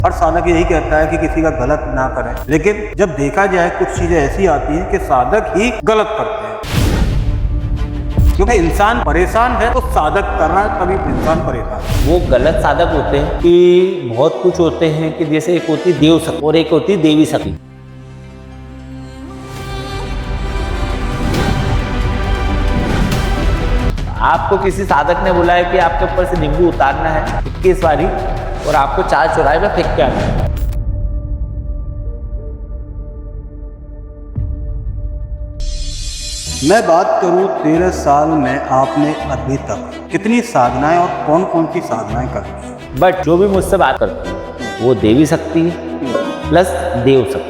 हर साधक यही कहता है कि किसी का गलत ना करें, लेकिन जब देखा जाए कुछ चीजें ऐसी आती हैं कि साधक ही गलत करते हैं। क्योंकि इंसान परेशान है तो साधक कर रहा है, तभी इंसान परेशान है। वो गलत साधक होते हैं कि बहुत कुछ होते हैं कि जैसे एक होती देव शक्ति और एक होती देवी शक्ति। आपको किसी साधक ने बोला है कि आपके ऊपर से नींबू उतारना है 21 बारी और आपको 4 चौराहे में फेंक के आना है। मैं बात करूं 13 साल में आपने अभी तक कितनी साधनाएं और कौन कौन सी साधनाएं कर ली? बट जो भी मुझसे बात करती है वो देवी शक्ति है प्लस देव शक्ति है।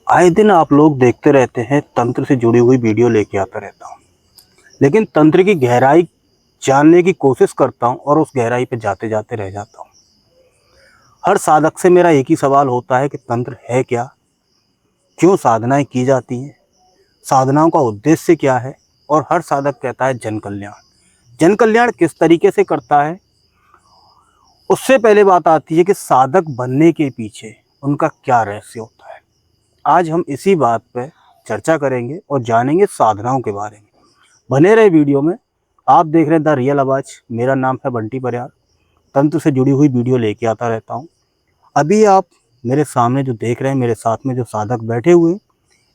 आए दिन आप लोग देखते रहते हैं, तंत्र से जुड़ी हुई वीडियो लेके आता रहता हूँ, लेकिन तंत्र की गहराई जानने की कोशिश करता हूँ और उस गहराई पे जाते जाते रह जाता हूँ। हर साधक से मेरा एक ही सवाल होता है कि तंत्र है क्या, क्यों साधनाएं की जाती हैं, साधनाओं का उद्देश्य क्या है। और हर साधक कहता है जन कल्याण। जन कल्याण किस तरीके से करता है, उससे पहले बात आती है कि साधक बनने के पीछे उनका क्या रहस्य होता है। आज हम इसी बात पर चर्चा करेंगे और जानेंगे साधनाओं के बारे में। बने रहे वीडियो में। आप देख रहे हैं द रियल आवाज़। मेरा नाम है बंटी परियार। तंत्र से जुड़ी हुई वीडियो लेके आता रहता हूँ। अभी आप मेरे सामने जो देख रहे हैं, मेरे साथ में जो साधक बैठे हुए हैं,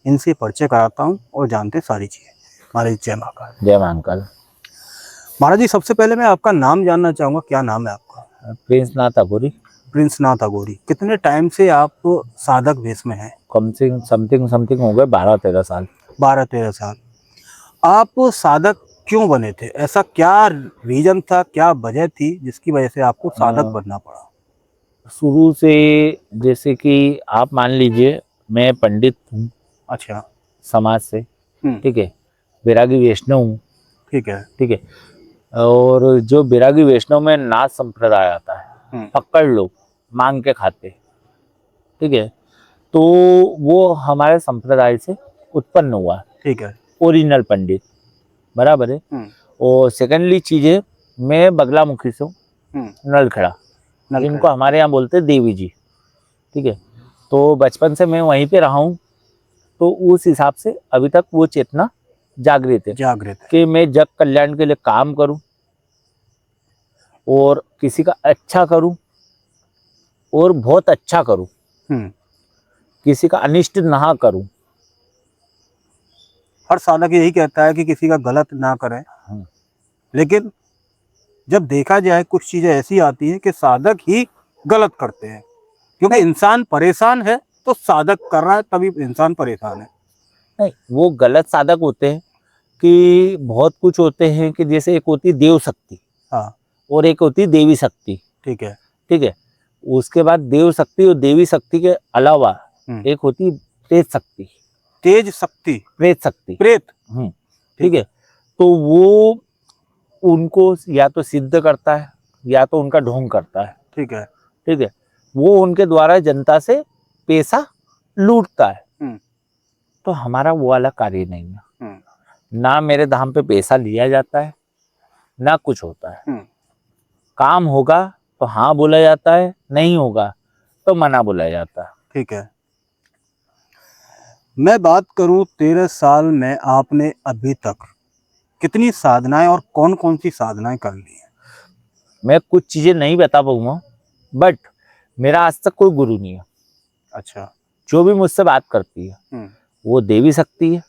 इनसे परिचय कराता हूँ और जानते सारी चीज़ें। महाराज जय महाकाल। जय महाकाल। महाराज जी, सबसे पहले मैं आपका नाम जानना चाहूँगा। क्या नाम है आपका? प्रिंस नाथ अघोरी। प्रिंस नाथ अघोरी। कितने टाइम से आप साधक वेश में हैं? कम से समथिंग हो गए 12-13 साल। 12-13 साल। आप साधक क्यों बने थे? ऐसा क्या रीजन था, क्या वजह थी जिसकी वजह से आपको साधक बनना पड़ा? शुरू से जैसे कि आप मान लीजिए मैं पंडित हूँ। अच्छा। समाज से। हम्म। ठीक है। बैरागी वैष्णव हूँ। ठीक है। ठीक है। और जो बैरागी वैष्णव में नाथ संप्रदाय आता है, पकड़ लो मांग के खाते। ठीक है। तो वो हमारे संप्रदाय से उत्पन्न हुआ। ठीक है। ओरिजिनल पंडित बराबर है। और सेकेंडली चीज है, मैं बगलामुखी से हूँ, नलखेड़ा, जिनको हमारे यहाँ बोलते हैं देवी जी। ठीक है। तो बचपन से मैं वहीं पे रहा हूँ, तो उस हिसाब से अभी तक वो चेतना जागृत है कि मैं जग कल्याण के लिए काम करूं और किसी का अच्छा करूं और बहुत अच्छा करूं, किसी का अनिष्ट ना करूं। हर साधक यही कहता है कि किसी का गलत ना करें, लेकिन जब देखा जाए कुछ चीजें ऐसी आती हैं कि साधक ही गलत करते हैं। क्योंकि इंसान परेशान है तो साधक कर रहा है, तभी इंसान परेशान है। नहीं, वो गलत साधक होते हैं कि बहुत कुछ होते हैं कि जैसे एक होती देव शक्ति, हाँ, और एक होती देवी शक्ति। ठीक है। ठीक है। उसके बाद देव शक्ति और देवी शक्ति के अलावा एक होती प्रेत शक्ति। तेज शक्ति, प्रेत शक्ति, प्रेत। ठीक है। तो वो उनको या तो सिद्ध करता है या तो उनका ढोंग करता है। ठीक है। ठीक है। वो उनके द्वारा जनता से पैसा लूटता है। तो हमारा वो वाला कार्य नहीं है। ना मेरे धाम पे पैसा लिया जाता है, ना कुछ होता है। काम होगा तो हाँ बोला जाता है, नहीं होगा तो मना बोला जाता है। ठीक है। मैं बात करूं 13 साल में आपने अभी तक कितनी साधनाएं और कौन कौन सी साधनाएं कर ली हैं? मैं कुछ चीजें नहीं बता पाऊंगा, बट मेरा आज तक कोई गुरु नहीं है। अच्छा। जो भी मुझसे बात करती है वो देवी शक्ति है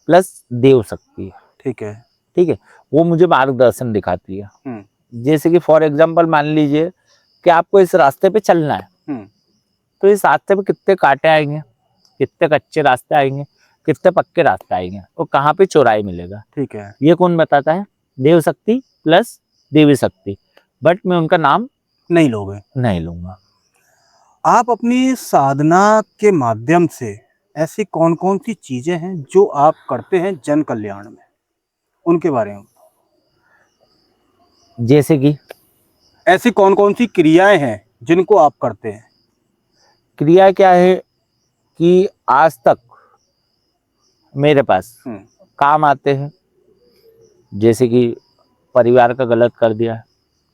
प्लस देव शक्ति है। ठीक है। ठीक है। वो मुझे मार्गदर्शन दिखाती है। जैसे कि फॉर एग्जांपल मान लीजिए कि आपको इस रास्ते पे चलना है, तो इस रास्ते पे कितने कांटे आएंगे, कितने कच्चे रास्ते आएंगे, कितने पक्के रास्ते आएंगे और कहाँ पे चौराहे मिलेगा। ठीक है। ये कौन बताता है? देव शक्ति प्लस देवी शक्ति। बट मैं उनका नाम नहीं लूंगा। आप अपनी साधना के माध्यम से ऐसी कौन कौन सी चीजें हैं जो आप करते हैं जन कल्याण में, उनके बारे में? जैसे कि ऐसी कौन कौन सी क्रियाएं हैं जिनको आप करते हैं? क्रिया क्या है कि आज तक मेरे पास काम आते हैं, जैसे कि परिवार का गलत कर दिया,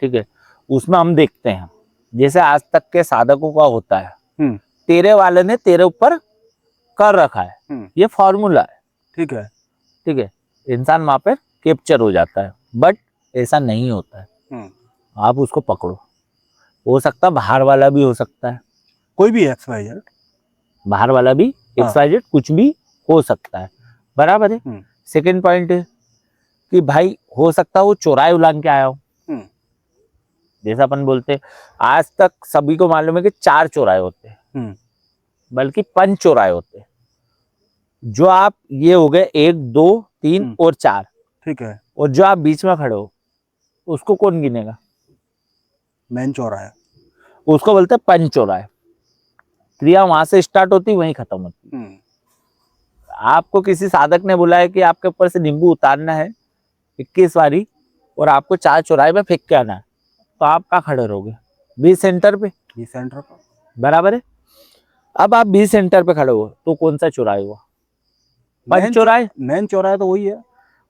ठीक है, उसमें हम देखते हैं जैसे आज तक के साधकों का होता है, तेरे वाले ने तेरे ऊपर कर रखा है, ये फॉर्मूला है, ठीक है। ठीक है, इंसान वहां पर कैप्चर हो जाता है, बट ऐसा नहीं होता है। आप उसको पकड़ो, हो सकता है बाहर वाला भी हो सकता है, कोई भी XYZ, बाहर वाला भी XYZ कुछ भी हो सकता है, बराबर है। सेकंड पॉइंट है कि भाई हो सकता है वो चौराहे उलांग के आया हो, जैसा अपन बोलते हैं आज तक सभी को मालूम है कि 4 चौराहे होते हैं, बल्कि 5 चौराहे होते हैं। जो आप ये हो गए 1 2 3 और 4, ठीक है, और जो आप बीच में खड़े हो उसको कौन गिनेगा? मेन चौराहा है। उसको बोलते हैं पंच चौराहे। क्रिया वहां से स्टार्ट होती वहीं खत्म होती। आपको किसी साधक ने बुलाया कि आपके ऊपर से नींबू उतारना है 21 बारी और आपको 4 चौराहे में फेंक के आना है, तो आप कहाँ खड़े रहोगे? बी सेंटर पे। बी सेंटर पर, बराबर है। अब आप बी सेंटर पे खड़े हो तो कौन सा चौराहे हुआ? पंच चौराहे। मेन चौराहा तो वही है,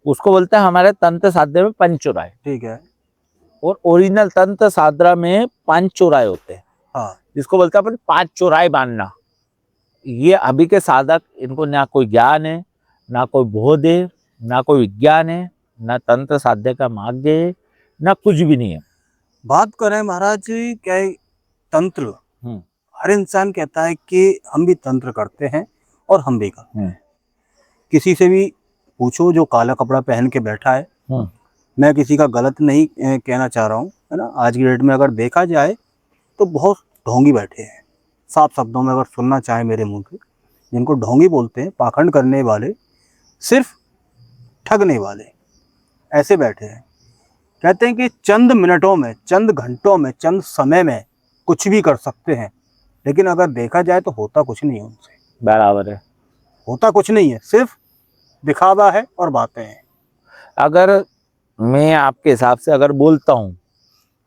उसको बोलते हैं हमारे तंत्र साधना में पंच चौराहे, ठीक है। और ओरिजिनल तंत्र साधना में 5 चौराहे होते हैं, हाँ, जिसको बोलते हैं अपन 5 चौराहे बांधना। ये अभी के साधक, इनको ना कोई ज्ञान है, ना कोई बोध है, ना कोई विज्ञान है, ना तंत्र साध्य का मार्ग है, ना कुछ भी नहीं है। बात करें महाराज जी, क्या है तंत्र, हर इंसान कहता है कि हम भी तंत्र करते हैं और हम भी करते हैं। किसी से भी पूछो जो काला कपड़ा पहन के बैठा है, मैं किसी का गलत नहीं कहना चाह रहा हूँ, है ना। आज की डेट में अगर देखा जाए तो बहुत ढोंगी बैठे हैं, साफ शब्दों में अगर सुनना चाहे मेरे मुंह के, जिनको ढोंगी बोलते हैं, पाखंड करने वाले, सिर्फ ठगने वाले, ऐसे बैठे हैं। कहते हैं कि चंद मिनटों में, चंद घंटों में, चंद समय में कुछ भी कर सकते हैं, लेकिन अगर देखा जाए तो होता कुछ नहीं है उनसे। बराबर है, होता कुछ नहीं है, सिर्फ दिखावा है और बातें हैं। अगर मैं आपके हिसाब से अगर बोलता हूँ,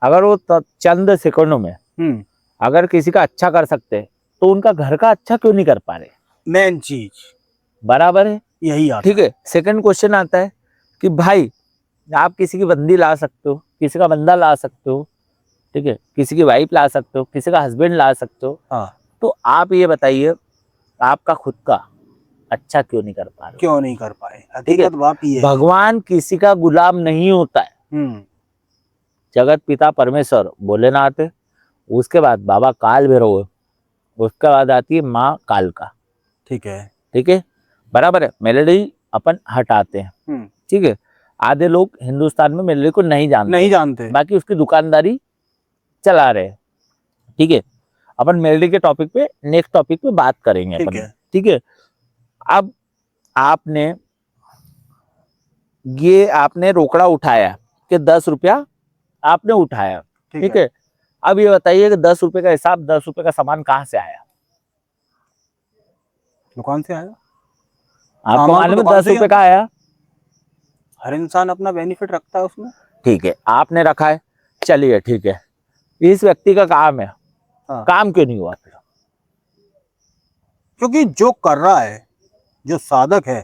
अगर वो चंद सेकंडों में अगर किसी का अच्छा कर सकते हैं तो उनका घर का अच्छा क्यों नहीं कर पा रहे? मेन चीज बराबर है, यही आता, ठीक है। सेकंड क्वेश्चन आता है कि भाई आप किसी की बंदी ला सकते हो, किसी का बंदा ला सकते हो, ठीक है, किसी की वाइफ ला सकते हो, किसी का हस्बैंड ला सकते हो, हाँ, तो आप ये बताइए आपका खुद का अच्छा क्यों नहीं कर पा रहे? क्यों नहीं कर पाए? हकीकत बात ये है। भगवान किसी का गुलाम नहीं होता है। जगत पिता परमेश्वर भोलेनाथ है, उसके बाद बाबा काल भैरव है, उसके बाद आती है माँ कालका, ठीक है, ठीक है, बराबर है। मेलेडी अपन हटाते हैं, ठीक है। आधे लोग हिंदुस्तान में मेलेडी को नहीं जानते, बाकी उसकी दुकानदारी चला रहे हैं, ठीक है। अपन मेलेडी के टॉपिक पे नेक्स्ट टॉपिक पे बात करेंगे अपन, ठीक है। अब आपने रोकड़ा उठाया कि 10 रुपया आपने उठाया, ठीक है। अब ये बताइए कि 10 रुपए का हिसाब, 10 रुपए का सामान कहाँ से आया? दुकान से आया। आपको मालूम है 10 रुपए का आया? हर इंसान अपना बेनिफिट रखता है उसमें, ठीक है, आपने रखा है, चलिए ठीक है। इस व्यक्ति का काम है, काम क्यों नहीं हुआ फिर? क्योंकि जो कर रहा है, जो साधक है,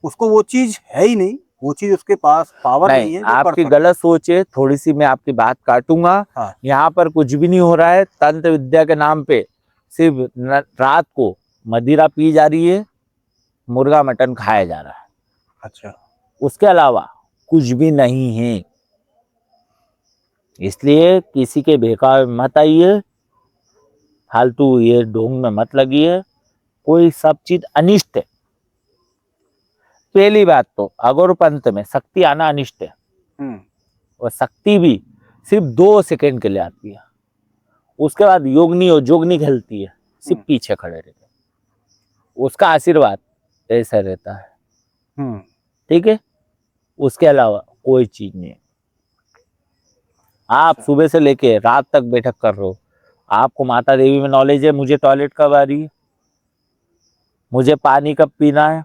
उसको वो चीज है ही नहीं, वो चीज उसके पास पावर नहीं है। आपकी गलत सोच है, थोड़ी सी मैं आपकी बात काटूंगा। यहाँ पर कुछ भी नहीं हो रहा है। तंत्र विद्या के नाम पे सिर्फ रात को मदिरा पी जा रही है, मुर्गा मटन खाया जा रहा है, अच्छा, उसके अलावा कुछ भी नहीं है। इसलिए किसी के बेकार मत आइए, फालतू ये ढोंग में मत लगिए। कोई सब चीज अनिष्ट है। पहली बात तो अगोर पंथ में शक्ति आना अनिष्ट है, और शक्ति भी सिर्फ 2 सेकंड के लिए आती है। उसके बाद योगनी और जोगनी खेलती है, सिर्फ पीछे खड़े रहते हैं, उसका आशीर्वाद ऐसा रहता है, ठीक है। उसके अलावा कोई चीज नहीं है। आप सुबह से लेके रात तक बैठक कर रहे हो, आपको माता देवी में नॉलेज है, मुझे टॉयलेट कब आ रही है, मुझे पानी कब पीना है,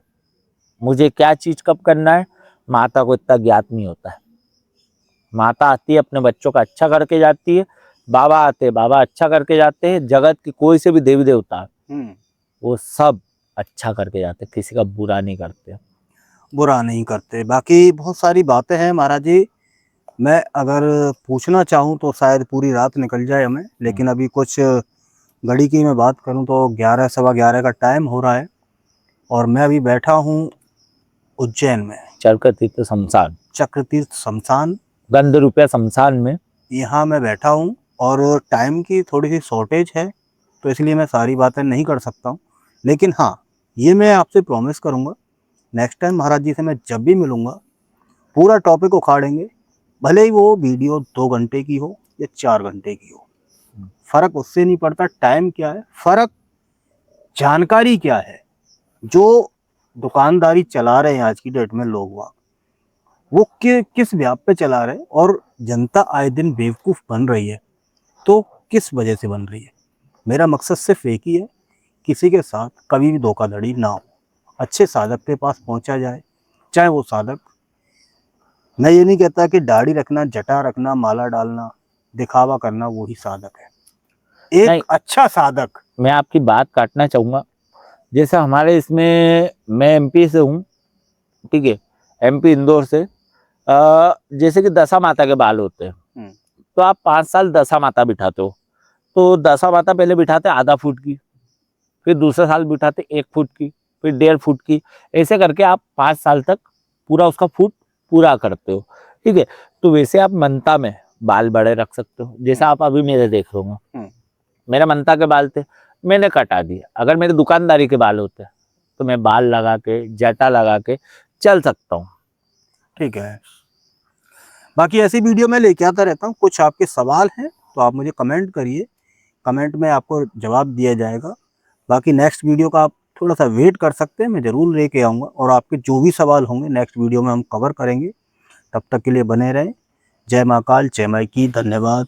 मुझे क्या चीज कब करना है, माता को इतना ज्ञात नहीं होता है। माता आती है अपने बच्चों का अच्छा करके जाती है, बाबा आते, बाबा अच्छा करके जाते हैं। जगत की कोई से भी देवी देवता वो सब अच्छा करके जाते, किसी का बुरा नहीं करते। बुरा नहीं करते। बाकी बहुत सारी बातें हैं महाराज जी, मैं अगर पूछना चाहूँ तो शायद पूरी रात निकल जाए हमें, लेकिन अभी कुछ घड़ी की मैं बात करूँ तो 11 सवा 11 का टाइम हो रहा है और मैं अभी बैठा हूँ उज्जैन में, चक्रतीर्थ शमशान, चक्रतीर्थ शमशान, गंध रुपया शमशान में। यहाँ मैं बैठा हूँ और टाइम की थोड़ी सी शॉर्टेज है तो इसलिए मैं सारी बातें नहीं कर सकता हूँ। लेकिन हाँ, ये मैं आपसे प्रॉमिस करूँगा नेक्स्ट टाइम महाराज जी से मैं जब भी मिलूँगा पूरा टॉपिक उखाड़ेंगे, भले ही वो वीडियो 2 घंटे की हो या 4 घंटे की हो, फ़र्क उससे नहीं पड़ता। टाइम क्या है, फ़र्क जानकारी क्या है। जो दुकानदारी चला रहे हैं आज की डेट में लोग वो किस व्याप पे चला रहे हैं और जनता आए दिन बेवकूफ़ बन रही है, तो किस वजह से बन रही है। मेरा मकसद सिर्फ एक ही है, किसी के साथ कभी भी धोखाधड़ी ना हो, अच्छे साधक के पास पहुंचा जाए। चाहे वो साधक, मैं ये नहीं कहता कि दाढ़ी रखना, जटा रखना, माला डालना, दिखावा करना वही साधक है। एक नहीं, अच्छा साधक। मैं आपकी बात काटना चाहूँगा। जैसे हमारे इसमें, मैं एमपी से हूँ, ठीक है, एमपी इंदौर से। जैसे कि दशा माता के बाल होते हैं, तो आप 5 साल दशा माता बिठाते हो, तो दशा माता पहले बिठाते आधा फुट की, फिर दूसरे साल बिठाते 1 फुट की, फिर 1.5 फुट की, ऐसे करके आप 5 साल तक पूरा उसका फुट पूरा करते हो, ठीक है। तो वैसे आप मनता में बाल बड़े रख सकते हो, जैसा आप अभी मेरे देख रहे हो। मेरे मनता के बाल थे, मैंने कटा दिए। अगर मेरे दुकानदारी के बाल होते तो मैं बाल लगा के, जटा लगा के चल सकता हूँ। ठीक है, बाकी ऐसी वीडियो मैं लेके आता रहता हूँ। कुछ आपके सवाल हैं तो आप मुझे कमेंट करिए, कमेंट में आपको जवाब दिया जाएगा। बाकी नेक्स्ट वीडियो का आप थोड़ा सा वेट कर सकते हैं, मैं ज़रूर लेके आऊँगा और आपके जो भी सवाल होंगे नेक्स्ट वीडियो में हम कवर करेंगे। तब तक के लिए बने रहें। जय महाकाल, जय माई की, धन्यवाद।